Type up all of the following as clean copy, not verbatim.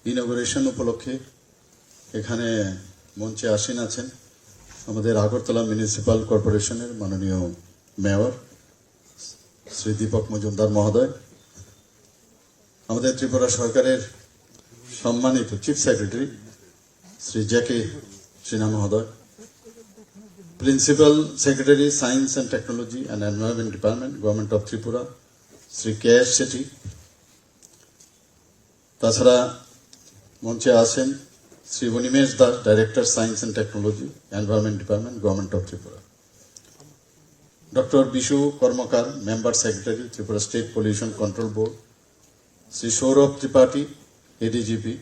ইনগুরেশন উপলক্ষে এখানে মঞ্চে আসীন আছেন আমাদের আগরতলা মিউনিসিপাল কর্পোরেশনের মাননীয় মেয়র শ্রী দীপক মজুমদার মহোদয়, আমাদের ত্রিপুরা সরকারের সম্মানিত chief secretary Shri JK Sinha মহোদয়, principal secretary science and technology and environment department government of Tripura Shri KS. Shetty, তাছাড়া মঞ্চে আছেন Shri Animesh Das, director science and technology environment department government of Tripura, doctor Bishu Karmakar, member secretary Tripura state pollution control board, Shri Sourav Tripathi, ADGP,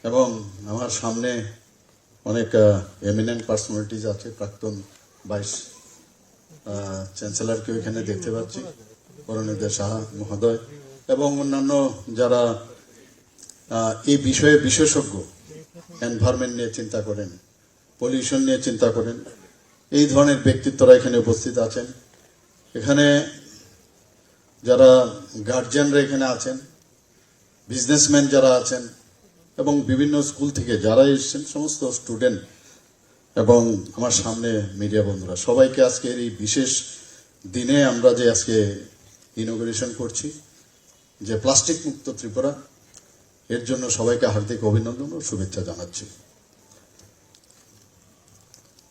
এবং আমার সামনে অনেক এমিনেন্ট পার্সোনালিটিজ আছে, প্রাক্তন ভাইস চ্যান্সেলরকেও এখানে দেখতে পাচ্ছি, করণীয় সাহা মহোদয়, এবং অন্যান্য যারা এই বিষয়ে বিশেষজ্ঞ, এনভায়রনমেন্ট নিয়ে চিন্তা করেন, পলিউশন নিয়ে চিন্তা করেন, এই ধরনের ব্যক্তিত্বরা এখানে উপস্থিত আছেন। এখানে যারা গার্জিয়ানরা এখানে আছেন, বিজনেসম্যান যারা আছেন, এবং বিভিন্ন স্কুল থেকে যারা এসেছেন, সমস্ত স্টুডেন্ট এবং আমার সামনে মিডিয়া বন্ধুরা, সবাইকে আজকের এই বিশেষ দিনে আমরা যে আজকে ইনগুরেশন করছি, যে প্লাস্টিক মুক্ত ত্রিপুরা, এর জন্য সবাইকে হার্দিক অভিনন্দন ও শুভেচ্ছা জানাচ্ছি।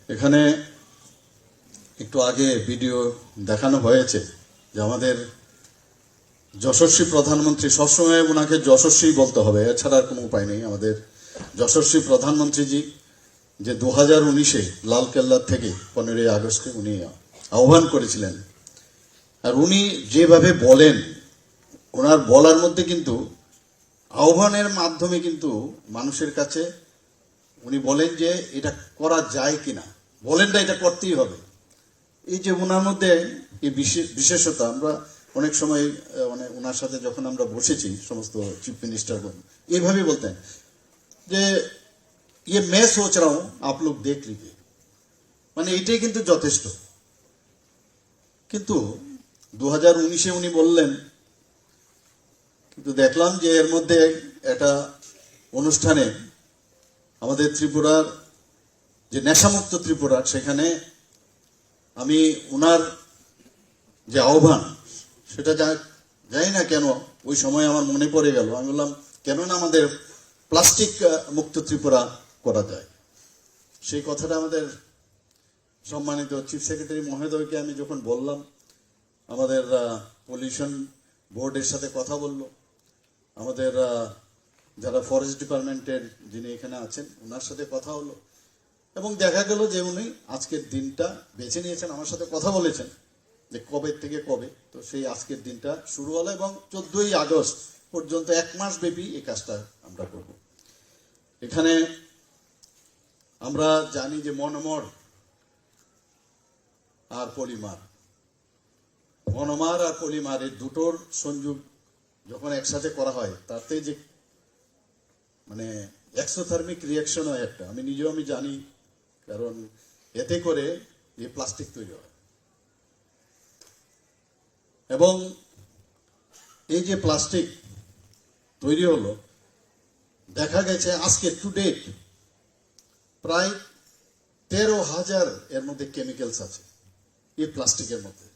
এখানে একটু আগে ভিডিও দেখানো হয়েছে যে আমাদের যশস্বী প্রধানমন্ত্রী, সবসময় ওনাকে যশস্বী বলতে হবে, এছাড়া আর কোনো উপায় নেই। আমাদের যশস্বী প্রধানমন্ত্রীজি যে 2019-এ লালকেল্লা থেকে 15ই আগস্টে উনি আহ্বান করেছিলেন, আর উনি যেভাবে বলেন, ওনার বলার মধ্যে কিন্তু আহ্বানের মাধ্যমে কিন্তু মানুষের কাছে উনি বলেন যে এটা করা যায় কিনা, বলেন না এটা করতেই হবে। এই যে ওনার মধ্যে এই বিশেষতা, আমরা অনেক সময় মানে ওনার সাথে যখন আমরা বসেছি সমস্ত চিফ মিনিস্টারগণ, এইভাবেই বলতেন যে ইয়ে मैं सोच रहा हूं आप लोग देख लीजिए, মানে এটাই কিন্তু যথেষ্ট। কিন্তু 2019-এ উনি বললেন, কিন্তু দেখলাম যে এর মধ্যে একটা অনুষ্ঠানে আমাদের ত্রিপুরার যে নেশামুক্ত ত্রিপুরা, সেখানে আমি ওনার যে আহ্বান, সেটা জানি না কেন ওই সময় আমার মনে পড়ে গেল। আমি বললাম কেন না আমাদের প্লাস্টিক মুক্ত ত্রিপুরা করা যায়। সেই কথাটা আমাদের সম্মানিত চিফ সেক্রেটারি মহোদয়কে আমি যখন বললাম, আমাদের পলিউশন বোর্ডের সাথে কথা বলল, আমাদের যারা ফরেস্ট ডিপার্টমেন্টের যিনি এখানে আছেন ওনার সাথে কথা হলো, এবং দেখা গেল যে উনি আজকের দিনটা বেছে নিয়েছেন, আমার সাথে কথা বলেছেন যে কবে থেকে কবে। তো সেই আজকের দিনটা শুরু হলো এবং 14ই আগস্ট পর্যন্ত 1 মাস ব্যাপী এই কাজটা আমরা করব। এখানে আমরা জানি যে মনোমার আর পলিমার, মনোমার আর পলিমার এই দুটোর সংযোগ যখন একসাথে করা হয়, তাতে যে মানে এক্সোথার্মিক রিয়াকশন হয় একটা, আমি নিজেও আমি জানি, কারণ এতে করে এই প্লাস্টিক তৈরি হয়। এবং এই যে প্লাস্টিক তৈরি হলো, দেখা গেছে আজকে টু ডেট প্রায় 13,000 এর মধ্যে কেমিক্যালস আছে এই প্লাস্টিকের মধ্যে।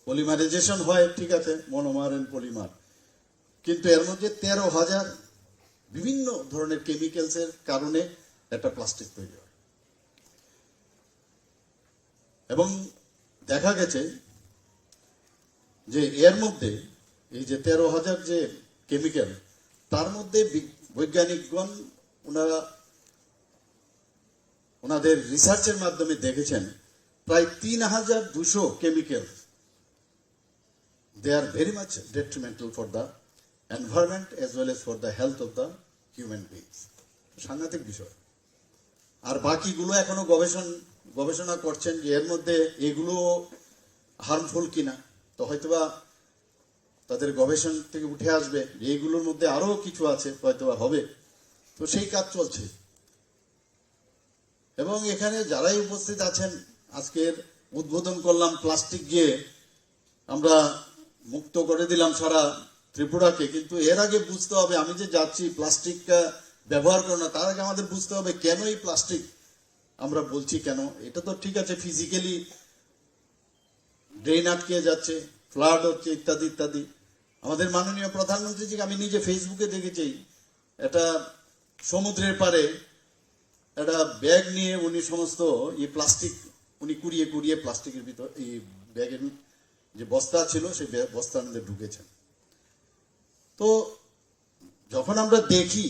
পলিমারাইজেশন হয়, ঠিক আছে, মনোমার এন্ড পলিমার, কিন্তু এর মধ্যে 13,000 বিভিন্ন ধরনের কেমিক্যালসের কারণে একটা প্লাস্টিক তৈরি হয়। এবং দেখা গেছে যে এর মধ্যে এই যে 13,000 যে কেমিক্যাল, তার মধ্যে বৈজ্ঞানিকগণ ওনাদের রিসার্চের মাধ্যমে দেখেছেন প্রায় 3,200 chemical, they are very much detrimental for the environment as well as for the health of the human beings. সাংঘাতিক বিষয়। আর বাকিগুলো এখনো গবেষণা করছেন যে এর মধ্যে এগুলো হার্মফুল কিনা, তো হয়তোবা তাদের গবেষণা থেকে উঠে আসবে যে এইগুলোর মধ্যে আরো কিছু আছে, হয়তোবা হবে। তো সেই কাজ চলছে। এবং এখানে যারাই উপস্থিত আছেন, আজকের উদ্বোধন করলাম প্লাস্টিক দিয়ে আমরা মুক্ত করে দিলাম সারা ত্রিপুরাকে, কিন্তু এর আগে বুঝতে হবে আমি যে যাচ্ছি প্লাস্টিক ব্যবহার করো না, তার আগে আমাদের বুঝতে হবে কেন এই প্লাস্টিক আমরা বলছি কেন। এটা তো ঠিক আছে ফিজিক্যালি ড্রেন আটকে যাচ্ছে, ফ্লাড হচ্ছে ইত্যাদি ইত্যাদি। আমাদের মাননীয় প্রধানমন্ত্রীজিকে আমি নিজে ফেসবুকে দেখেছি, একটা সমুদ্রের পাড়ে একটা ব্যাগ নিয়ে উনি সমস্ত এই প্লাস্টিক উনি কুড়িয়ে কুড়িয়ে প্লাস্টিকের ভিতর এই ব্যাগের যে বস্তা ছিল সেই বস্তার মধ্যে ঢুকেছেন। তো যখন আমরা দেখি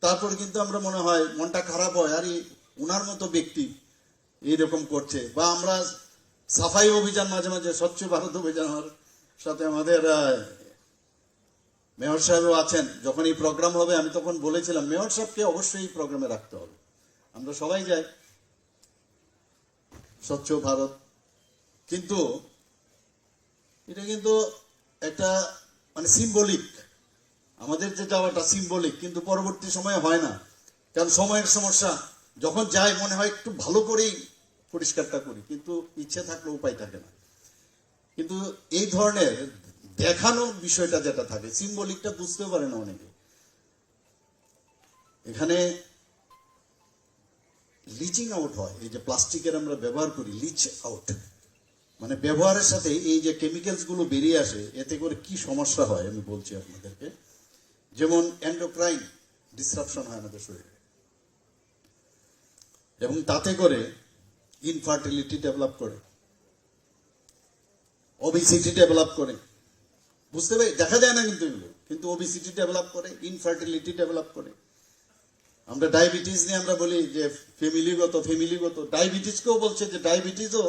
তারপর কিন্তু আমরা মনে হয় মনটা খারাপ হয়, আর উনার মতো ব্যক্তি এইরকম করছে। বা আমরা সাফাই অভিযান মাঝে মাঝে স্বচ্ছ ভারত অভিযানের সাথে আমাদের মেয়র সাহেবও আছেন, যখন এই প্রোগ্রাম হবে আমি তখন বলেছিলাম মেয়র সাহেবকে অবশ্যই এই প্রোগ্রামে রাখতে হবে। আমরা সবাই যাই স্বচ্ছ ভারত, কিন্তু এটা কিন্তু একটা মানে সিম্বলিক, আমাদের যে যাওয়াটা সিম্বলিক, কিন্তু পরবর্তী সময়ে হয় না, কারণ সময়ের সমস্যা। যখন যাই মনে হয় একটু ভালো করেই পরিষ্কারটা করি, কিন্তু ইচ্ছে থাকলে উপায় থাকে না। কিন্তু এই ধরনের দেখানোর বিষয়টা যেটা থাকে, সিম্বলিকটা বুঝতে পারে না অনেকে। এখানে লিচিং আউট হয়, এই যে প্লাস্টিকের আমরা ব্যবহার করি, লিচ আউট মানে ব্যবহারের সাথে এই যে কেমিক্যালস গুলো বেরিয়ে আসে, এতে করে কি সমস্যা হয় আমি বলছি আপনাদেরকে। যেমন এন্ডোক্রাইন ডিসরাপশন হয় আমাদের শরীরে, এবং তাতে করে ইনফার্টিলিটি ডেভেলপ করে, ওবিসিটি ডেভেলপ করে। বুঝতে পারি দেখা যায় না কিন্তু এগুলো, কিন্তু ওবিসিটি ডেভেলপ করে, ইনফার্টিলিটি ডেভেলপ করে। আমরা ডায়াবেটিস নিয়ে আমরা বলি যে ফ্যামিলিগত ডায়াবেটিসকেও বলছে যে ডায়াবেটিসও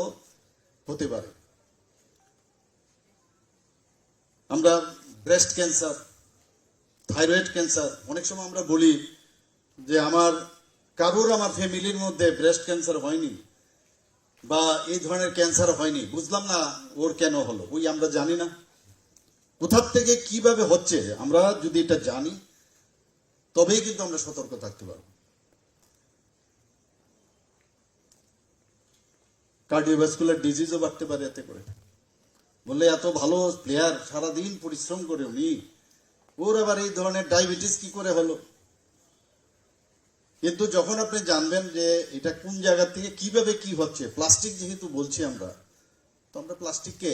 হতে পারে। আমরা ব্রেস্ট ক্যান্সার, থাইরয়েড ক্যান্সার, অনেক সময় আমরা বলি যে আমার ফ্যামিলির মধ্যে ব্রেস্ট ক্যান্সার হয়নি বা এই ধরনের ক্যান্সার হয়নি, বুঝলাম না ওর কেন হলো, ওই আমরা জানি না কোথার থেকে কিভাবে হচ্ছে। আমরা যদি এটা জানি তবেই কিন্তু আমরা সতর্ক থাকতে পারবো। কার্ডিওভাস্কুলার ডিজিজও বাড়তে পারে এতে করে। বললে এত ভালো প্লেয়ার, সারাদিন পরিশ্রম করে উনি, ওর আবার এই ধরনের ডায়াবেটিস কি করে হলো। কিন্তু যখন আপনি জানবেন যে এটা কোন জায়গা থেকে কিভাবে কি হচ্ছে, প্লাস্টিক যেহেতু বলছি আমরা, তো আমরা প্লাস্টিককে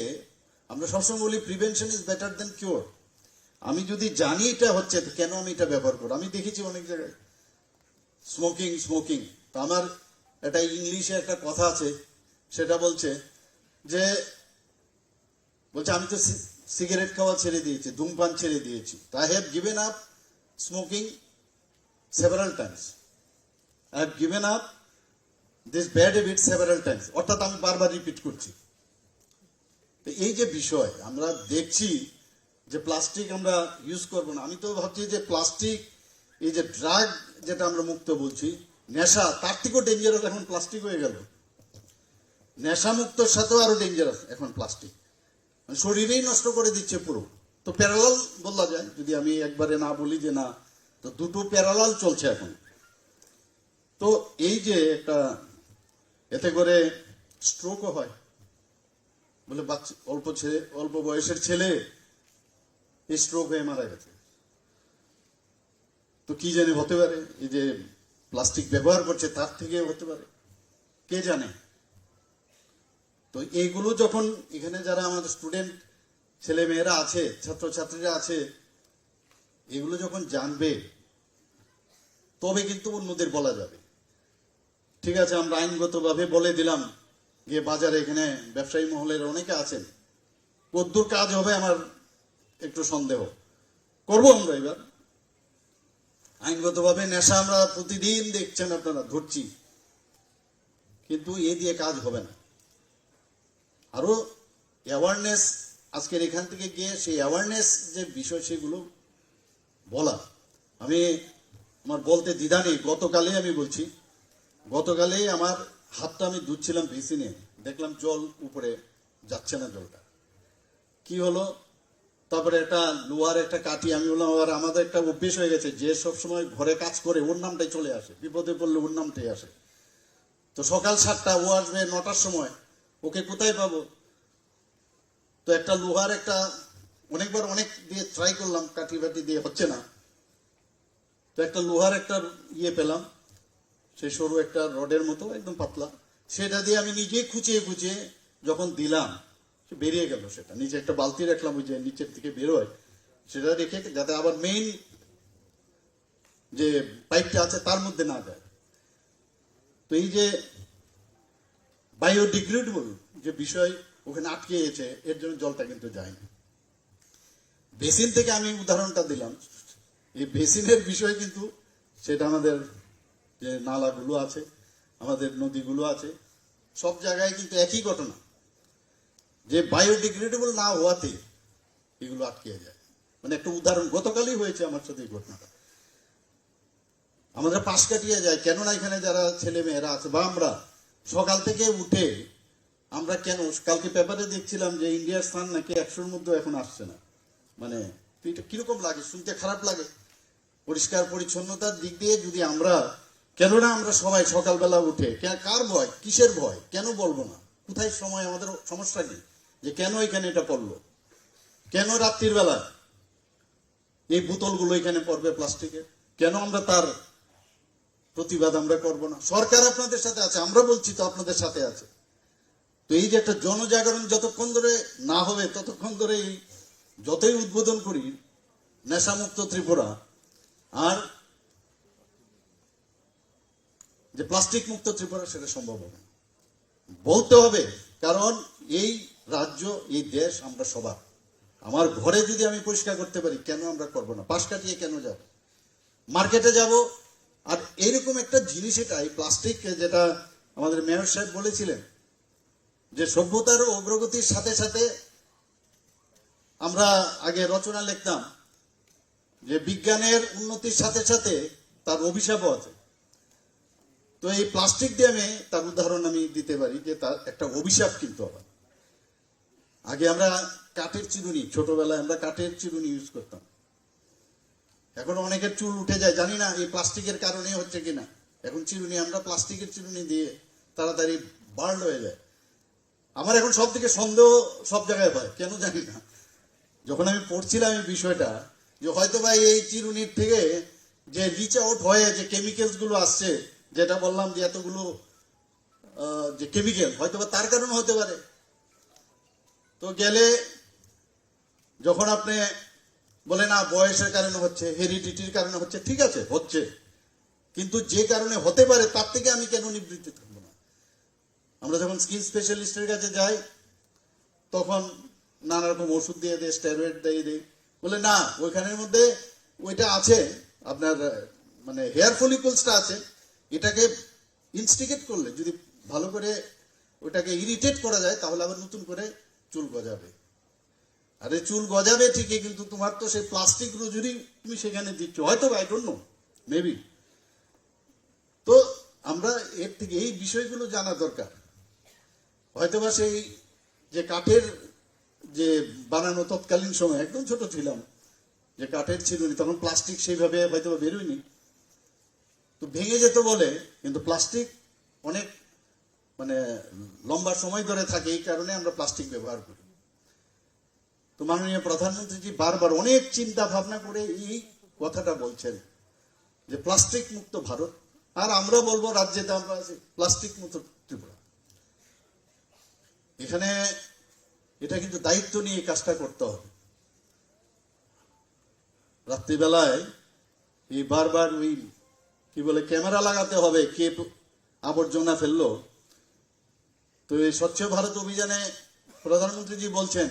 আমরা সবসময় বলি prevention is better then cure. আমি যদি জানি এটা হচ্ছে তো কেন আমি এটা ব্যবহার করবো। আমি দেখেছি অনেক জায়গায় স্মোকিং। তো আমার এটা ইংলিশে একটা কথা আছে, সেটা বলছে আমি তো সিগারেট খাওয়া ছেড়ে দিয়েছি, ধূমপান ছেড়ে দিয়েছি, I have given up smoking several Times, I have given up this bad habit several Times. অর্থাৎ আমি বারবার রিপিট করছি। এই যে বিষয় আমরা দেখছি যে প্লাস্টিক আমরা ইউজ করবো না, আমি তো ভাবছি যে প্লাস্টিক এই যে ড্রাগ যেটা আমরা মুক্ত বলছি, নেশা, তার থেকেও ডেঞ্জারাস এখন প্লাস্টিক হয়ে গেল। নেশা মুক্তর সাথেও আরো ডেঞ্জারাস এখন প্লাস্টিক, মানে শরীরেই নষ্ট করে দিচ্ছে পুরো। তো প্যারালাল বলা যায়, যদি আমি একবারে না বলি যে না, তো দুটো প্যারালাল চলছে এখন। তো এই যে একটা এতে করে স্ট্রোকও হয়, বলে বাচ্চা অল্প বয়সের ছেলে স্ট্রোক হয়ে মারা গেছে। তো কি জানে হতে পারে, এই যে প্লাস্টিক ব্যবহার করছে তার থেকে হতে পারে, কে জানে। তো এইগুলো যখন এখানে যারা আমাদের স্টুডেন্ট ছেলে মেয়েরা আছে, ছাত্রছাত্রীরা আছে, এগুলো যখন জানবে তবে কিন্তু অন্যদের বলা যাবে। ঠিক আছে, আমরা আইনগতভাবে বলে দিলাম, গিয়ে বাজারে এখানে ব্যবসায়ী মহলের অনেকে আছেন, কদ্দূর কাজ হবে আমার একটু সন্দেহ। করবো আমরা এবার আইনগতভাবে। নেশা আমরা প্রতিদিন দেখছেন আপনারা, ধরছি, কিন্তু এ দিয়ে কাজ হবে না। আরো অ্যাওয়ারনেস, আজকের এখান থেকে গিয়ে সেই অ্যাওয়ারনেস যে বিষয় সেগুলো বলা। আমি আমার বলতে দ্বিধা নেই, আমি বলছি, গতকালে আমার হাতটা আমি ধুচ্ছিলাম ভিসি নিয়ে, দেখলাম জল উপরে যাচ্ছে না, জলটা কি হলো। তারপরে একটা লোহার একটা কাঠি, আমি বললাম আবার আমাদের একটা অভ্যেস হয়ে গেছে, যে সবসময় ঘরে কাজ করে ওর নামটাই চলে আসে, বিপদে পড়লে ওর নামটাই আসে। তো সকাল 7টা, ও আসবে 9টার সময়, ওকে কোথায় পাবো। তো একটা লোহার একটা অনেকবার অনেক দিয়ে ট্রাই করলাম, কাঠি বাটি দিয়ে হচ্ছে না। তো একটা লোহার একটা ইয়ে পেলাম, সেই সরু একটা রডের মতো একদম পাতলা, সেটা দিয়ে আমি নিজেই খুঁচিয়ে খুঁচিয়ে যখন দিলাম, সে বেরিয়ে গেল। সেটা নিচে একটা বালতি রাখলাম, ওই যে নিচের দিকে বেরোয়, সেটা রেখে যাতে আবার মেইন যে পাইপটা আছে তার মধ্যে না যায়। তো এই যে বায়োডিগ্রেডেবল যে বিষয় ওখানে আটকে গেছে, এর জন্য জলটা কিন্তু যায়নি। বেসিন থেকে আমি উদাহরণটা দিলাম, এই বেসিনের বিষয় কিন্তু সেটা আমাদের যে নালাগুলো আছে, আমাদের নদীগুলো আছে, সব জায়গায় কিন্তু একই ঘটনা, যে বায়োডিগ্রেডেবল না হওয়াতে এগুলো আটকে যায়। মানে একটা উদাহরণ গতকালই হয়েছে আমার সাথে এই ঘটনাটা। আমাদের পাশ কাটিয়ে যায়, কেননা এখানে যারা ছেলে মেয়েরা আছে বা আমরা সকাল থেকে উঠে আমরা কেন, কালকে পেপারে দেখছিলাম যে ইন্ডিয়ার স্থান নাকি 100-র মধ্যে এখন আসছে না। মানে এটা কিরকম লাগে, শুনতে খারাপ লাগে। পরিষ্কার পরিচ্ছন্নতার দিক দিয়ে যদি আমরা, কেননা আমরা সবাই সকালবেলা উঠে, কার ভয়, কিসের ভয়, কেন বলবো না, কোথায় সময়, আমাদের সমস্যা কি, যে কেন এখানে এটা পড়লো, কেন রাত্রির বেলা এই বোতলগুলো এখানে পড়বে প্লাস্টিকের, কেন আমরা তার প্রতিবাদ আমরা করব না? সরকার আপনাদের সাথে আছে, আমরা বলছি তো আপনাদের সাথে আছে। তো এই যে একটা জনজাগরণ যতক্ষণ ধরে না হবে, ততক্ষণ ধরে এই যতই উদ্বোধন করি নেশামুক্ত ত্রিপুরা আর যে প্লাস্টিক মুক্ত ত্রিপুরা, সেটা সম্ভব হবে না। বলতে হবে, কারণ এই রাজ্য, এই দেশ আমরা সবার। আমার ঘরে যদি আমি পরিষ্কার করতে পারি, কেন আমরা করব না? পাশ কাটিয়ে কেন যাব? মার্কেটে যাব, আর এইরকম একটা জিনিস, এটা এই প্লাস্টিক, যেটা আমাদের মেয়র সাহেব বলেছিলেন যে সভ্যতার অগ্রগতির সাথে সাথে, আমরা আগে রচনা লিখতাম যে বিজ্ঞানের উন্নতির সাথে সাথে তার অভিশাপও আছে। তো এই প্লাস্টিক দিয়ে আমি তার উদাহরণ আমি দিতে পারি যে তার একটা অভিশাপ কিন্তু আবার। আগে আমরা কাঠের চিরুনি, ছোটবেলায় আমরা কাঠের চিরুনি ইউজ করতাম, এখন অনেকের চুল উঠে যায়, জানি না এই প্লাস্টিকের কারণে হচ্ছে কিনা। এখন চিরুনি আমরা প্লাস্টিকের চিরুনি দিয়ে তাড়াতাড়ি বার্ন হয়ে যায়। আমার এখন সব থেকে সন্দেহ সব জায়গায় হয়, কেন জানি না। যখন আমি পড়ছিলাম এই বিষয়টা, যে হয়তো বা এই চিরুনির থেকে যে রিচ আউট হয়ে যে কেমিক্যালস গুলো আসছে, যেটা বললাম যে এতগুলো যে কেমিক্যাল, হয়তো বা তার কারণে হতে পারে। তো গেলে যখন আপনি বলে না বয়সের কারণে হচ্ছে, হেরিডিটির কারণে হচ্ছে, ঠিক আছে হচ্ছে, কিন্তু যে কারণে হতে পারে তার থেকে আমি কেন নিবৃত্তি থাকবো না? আমরা যখন স্কিন স্পেশালিস্টের কাছে যাই, তখন নানা রকম ওষুধ দিয়ে দেয়, স্টেরয়েড দিয়ে দেয়, বলে না ওইখানের মধ্যে ওইটা আছে, আপনার মানে হেয়ার ফলিকলসটা আছে, এটাকে ইনস্টিগেট করলে, যদি ভালো করে ওটাকে ইরিটেট করা যায়, তাহলে আবার নতুন করে চুল গজাবে। আরে চুল গজাবে ঠিকই, কিন্তু তোমার তো সেই প্লাস্টিক রুজুরি তুমি সেখানে দিচ্ছ, হয়তো আই ডোন্ট নো, মেবি। তো আমরা এর থেকে এই বিষয়গুলো জানা দরকার। হয়তোবা সেই যে কাঠের যে বানানো তৎকালীন সময়, একদম ছোট ছিলাম, যে কাঠের চিরুনি, তখন প্লাস্টিক সেইভাবে হয়তো বেরোয়নি, তো ভেঙে যেত বলে, কিন্তু প্লাস্টিক অনেক মানে লম্বা সময় ধরে থাকে, এই কারণে আমরা প্লাস্টিক ব্যবহার করি। তো মাননীয় প্রধানমন্ত্রীজি বারবার অনেক চিন্তা ভাবনা করে এই কথাটা বলছেন যে প্লাস্টিক মুক্ত ভারত, আর আমরা বলবো রাজ্যেতে আমরা আছি প্লাস্টিক মুক্ত ত্রিপুরা। এখানে এটা কিন্তু দায়িত্ব নিয়ে কাজটা করতে হবে। রাত্রিবেলায় এই বারবার ওই কি বলে ক্যামেরা লাগাতে হবে, কে আবর্জনা ফেললো। তো এই স্বচ্ছ ভারত অভিযানে প্রধানমন্ত্রীজি বলছেন,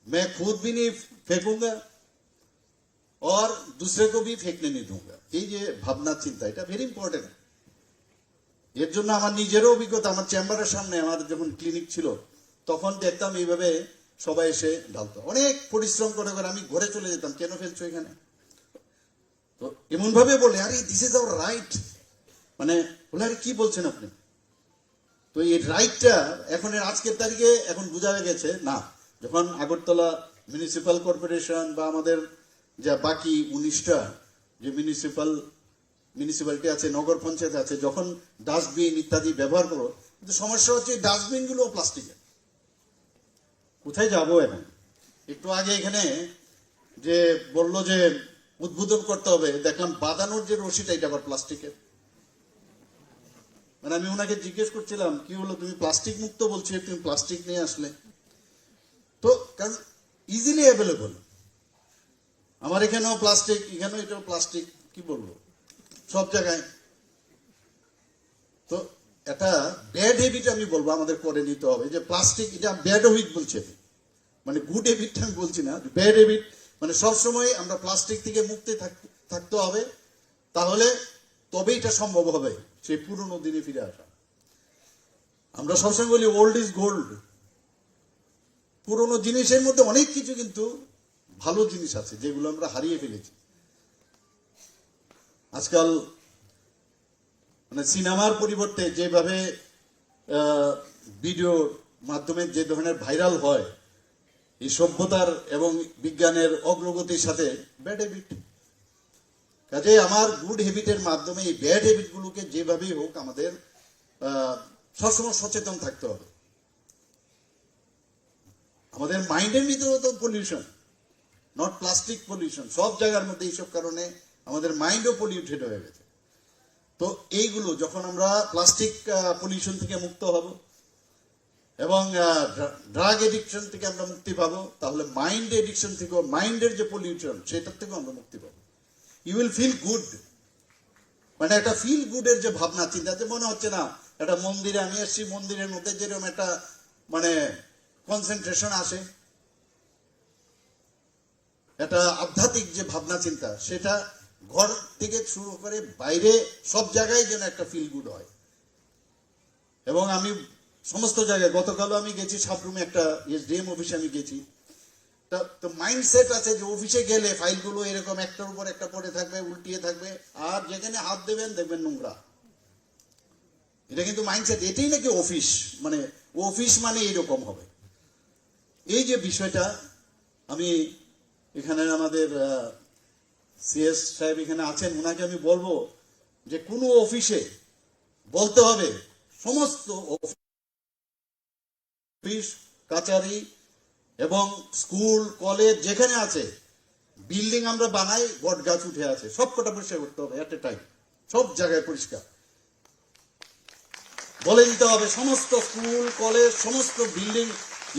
मैं खुद भी नहीं फेंकूंगा और दूसरे को भी फेंकने नहीं दूंगा। এই যে ভাবনা চিন্তা, এটা ভেরি ইম্পর্টেন্ট। এর জন্য আমার নিজেরও অভিজ্ঞতা, আমার চেম্বারের সামনে আমার যখন ক্লিনিক ছিল, তখন দেখতাম এইভাবে সবাই এসে ঢালতো, অনেক পরিশ্রম করে করে আমি ঘরে চলে যেতাম, কেন ফেলছো এখানে? তো এমন ভাবে বলে, আরে দিস ইজ আওয়ার রাইট, মানে বলে আরে কি বলছেন আপনি? তো এই রাইটটা এখন আজকের তারিখে এখন বোঝা গেছে না। যখন আগরতলা মিউনিসিপাল কর্পোরেশন বা আমাদের যা বাকি 19টা যে মিউনিসিপ্যালিটি আছে, নগর পঞ্চায়েত আছে, যখন ডাস্টবিন ইত্যাদি ব্যবহার করো, কিন্তু সমস্যা হচ্ছে এই ডাস্টবিনগুলো প্লাস্টিকের, কোথায় যাবো এখন? একটু আগে এখানে যে বললো যে উদ্বোধন করতে হবে, দেখলাম বাঁধানোর যে রশিটা এটা আবার প্লাস্টিকের। মানে আমি ওনাকে জিজ্ঞেস করছিলাম কি হলো, তুমি প্লাস্টিক মুক্ত বলছো, তুমি প্লাস্টিক নিয়ে আসলে? তো কারণ ইজিলি অ্যাভেলেবল, আমার এখানেও প্লাস্টিক, এখানেও এটাও প্লাস্টিক, কি বলবো, সব জায়গায়। তো একটা ব্যাড হ্যাবিট আমি বলবো আমাদের করে নিতে হবে, যে প্লাস্টিক এটা ব্যাড হ্যাবিট বলছে, মানে গুড হ্যাবিটটা আমি বলছি না, ব্যাড হ্যাবিট। মানে সবসময় আমরা প্লাস্টিক থেকে মুক্তি থাকতে হবে, তাহলে তবেই এটা সম্ভব হবে সেই পুরনো দিনে ফিরে আসা। আমরা সবসময় বলি ওল্ড ইজ গোল্ড, পুরনো জিনিসের মধ্যে অনেক কিছু কিন্তু ভালো জিনিস আছে যেগুলো আমরা হারিয়ে ফেলেছি। আজকাল মানে সিনেমার পরিবর্তে যেভাবে ভিডিওর মাধ্যমে যে ধরনের ভাইরাল হয়, এই সভ্যতার এবং বিজ্ঞানের অগ্রগতির সাথে ব্যাড হ্যাবিট। কাজে আমার গুড হ্যাবিটের মাধ্যমে এই ব্যাড হ্যাবিটগুলোকে যেভাবেই হোক আমাদের সবসময় সচেতন থাকতে হবে। আমাদের মাইন্ডের ভিতরে তো পলিউশন, নট প্লাস্টিক পলিউশন, সব জায়গার মধ্যে এইসব কারণে আমাদের মাইন্ডও পলিউটেড হয়ে গেছে। তো এইগুলো যখন আমরা প্লাস্টিক পলিউশন থেকে মুক্ত হব এবং ড্রাগ এডিকশন থেকে আমরা মুক্তি পাবো, তাহলে মাইন্ড এডিকশন থেকে, মাইন্ডের যে পলিউশন সেটার থেকেও আমরা মুক্তি পাবো। ইউ উইল ফিল গুড, মানে একটা ফিল গুডের যে ভাবনা চিন্তা, যে মনে হচ্ছে না একটা মন্দিরে আমি এসেছি, মন্দিরের মধ্যে যেরকম একটা মানে কনসেন্ট্রেশন আসে, একটা আধ্যাত্মিক যে ভাবনা চিন্তা, সেটা ঘর থেকে শুরু করে বাইরে সব জায়গায় যেন একটা ফিল গুড হয়। এবং আমি সমস্ত জায়গায়, গতকালও আমি গেছি সাবরুমে, একটা এসডিএম অফিসে আমি গেছি, তো মাইন্ডসেট আছে যে অফিসে গেলে ফাইলগুলো এরকম একটার উপর একটা পড়ে থাকবে, উল্টিয়ে থাকবে, আর যেখানে হাত দেবেন দেখবেন নোংরা। এটা কিন্তু মাইন্ডসেট, এটাই নাকি অফিস, মানে অফিস মানে এইরকম হবে। এই যে বিষয়টা, আমি এখানে আমাদের সিএস সাহেব এখানে আছেন, ওনাকে আমি বলবো যে কোনো অফিসে বলতে হবে, সমস্ত অফিস কাচারি এবং স্কুল কলেজ যেখানে আছে, বিল্ডিং আমরা বানাই, বট গাছ উঠে আছে, সব কটা পরিষ্কার করতে হবে এট এ টাইম, সব জায়গায় পরিষ্কার বলে দিতে হবে। সমস্ত স্কুল কলেজ সমস্ত বিল্ডিং,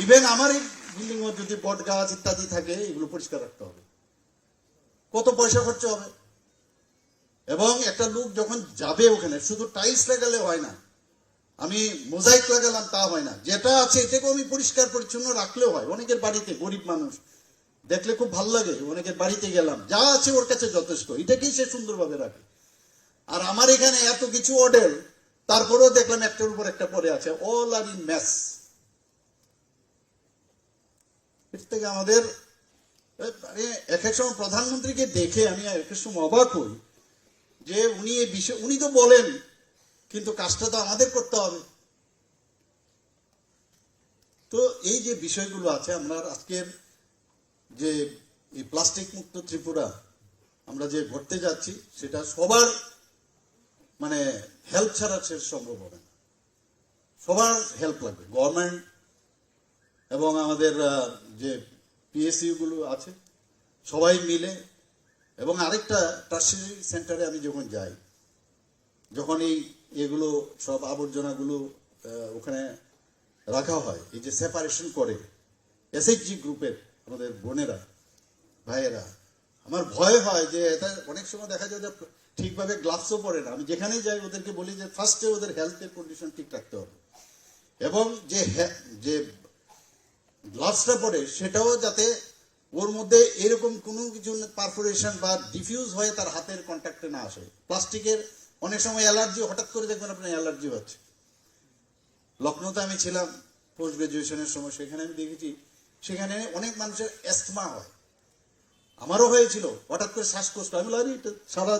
ইভেন আমার এই বিল্ডিং এ যদি বট গাছ ইত্যাদি থাকে, এগুলো পরিষ্কার রাখতে হবে। কত পয়সা খরচ হবে। এবং একটা লোক যখন যাবে ওখানে, শুধু টাইলস লাগালে হয় না, আমি মোজাইক লাগালাম তা হয় না, যেটা আছে এটাকেও আমি পরিষ্কার পরিচ্ছন্ন রাখলেও হয়। অনেকের বাড়িতে গরিব মানুষ দেখলে খুব ভালো লাগে, অনেকের বাড়িতে গেলাম, যা আছে ওর কাছে যথেষ্ট, এটাকেই সে সুন্দরভাবে রাখে। আর আমার এখানে এত কিছু অর্ডার, তারপরেও দেখলাম একটার উপর একটা পড়ে আছে, অল আর ইন মেস। এর থেকে আমাদের এক এক সময় প্রধানমন্ত্রীকে দেখে আমি এক এক সময় অবাক হই, যে উনি এই বিষয়, উনি তো বলেন, কিন্তু কাজটা তো আমাদের করতে হবে। তো এই যে বিষয়গুলো আছে, আমরা আজকের যে এই প্লাস্টিক মুক্ত ত্রিপুরা আমরা যে ঘটতে যাচ্ছি, সেটা সবার মানে হেল্প ছাড়া সে সম্ভব হবে না। সবার হেল্প লাগবে, গভর্নমেন্ট এবং আমাদের যে পিএসইউ গুলো আছে সবাই মিলে। এবং আরেকটা টার্সিয়ারি সেন্টারে আমি যখন যাই, যখন এগুলো সব আবর্জনাগুলো ওখানে রাখা হয়, এই যে সেপারেশন করে এসএইচজি গ্রুপের আমাদের বোনেরা ভাইয়েরা, আমার ভয় হয় যে এটা অনেক সময় দেখা যায় যে ঠিকভাবে গ্লাভসও পরে না। আমি যেখানেই যাই ওদেরকে বলি যে ফার্স্টে ওদের হেলথের কন্ডিশন ঠিক রাখতে হবে, এবং যে গ্লাভসটা পরে সেটাও যাতে ওর মধ্যে এরকম কোনো কিছু পারফোরেশন বা ডিফিউজ হয়ে তার হাতের কন্ট্যাক্টে না আসে। প্লাস্টিকের অনেক সময় অ্যালার্জি, হঠাৎ করে দেখবেন আপনার অ্যালার্জি হচ্ছে। লখনৌতে আমি ছিলাম পোস্ট গ্রাজুয়েশনের সময়, সেখানে আমি দেখেছি সেখানে অনেক মানুষের অ্যাস্থমা হয়, আমারও হয়েছিল, হঠাৎ করে শ্বাসকষ্ট। আমি বলি এটা সারা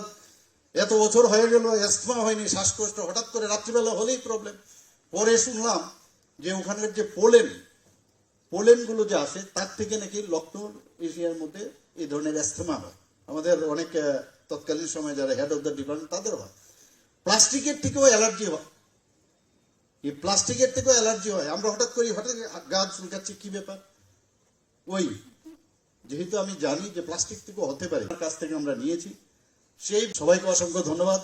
এত বছর হয়ে গেল অ্যাস্থমা হয়নি, শ্বাসকষ্ট হঠাৎ করে রাত্রিবেলা হলেই প্রবলেম। পরে শুনলাম যে ওখানের যে পোলেনগুলো যে আসে, তার থেকে নাকি লখনৌ এশিয়ার মধ্যে এই ধরনের অ্যাস্থমা হয়। আমাদের অনেক তৎকালীন সময় যারা হেড অফ দ্য ডিপার্টমেন্ট তাদের হয়। প্লাস্টিকের থেকেও অ্যালার্জি হয়, এই প্লাস্টিকের থেকেও অ্যালার্জি হয়। আমরা হঠাৎ গা চুলকাচ্ছি, কি ব্যাপার? ওই যেহেতু আমি জানি যে প্লাস্টিক থেকেও হতে পারে, তার কাছ থেকে আমরা নিয়েছি। সেই সবাইকে অসংখ্য ধন্যবাদ।